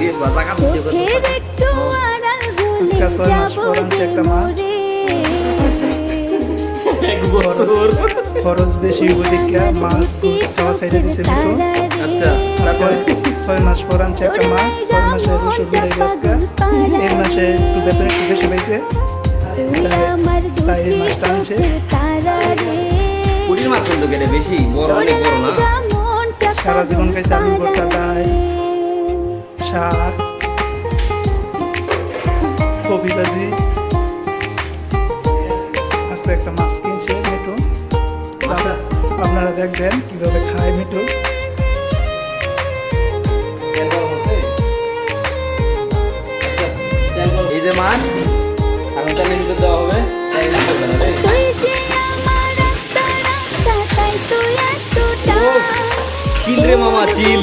রে বাজা কাম দিয়ে করতে আজকে 6 মাস পর আনছে একটা মাছ। এক বছর খরচ বেশি হইব দেখা মাছ খাওয়া ছাইড়া দিছে মিঠু। আচ্ছা তারপরে 6 মাস পর আনছে একটা মাছ। 6 মাসের ওষুধ দিলে আজকে এই মাসে একটু বেতন একটু বেশি পাইছে, তাই এই মাছটা আনছে। পুরীর মাছ কিন্তু কেটে বেশি বড় অনেক বড় না। সারা জীবন খাইছে আলু ভর্তা, ডাল, শাক, কপি ভাজি। আজকে একটা মাছ কিনছে মিঠু। আপনারা দেখবেন কিভাবে খায় মিঠু। এই যে মাছ এখন তাহলে ভিতর দেওয়া হবে, তাই করবে না রে। চিল রে মামা চিল।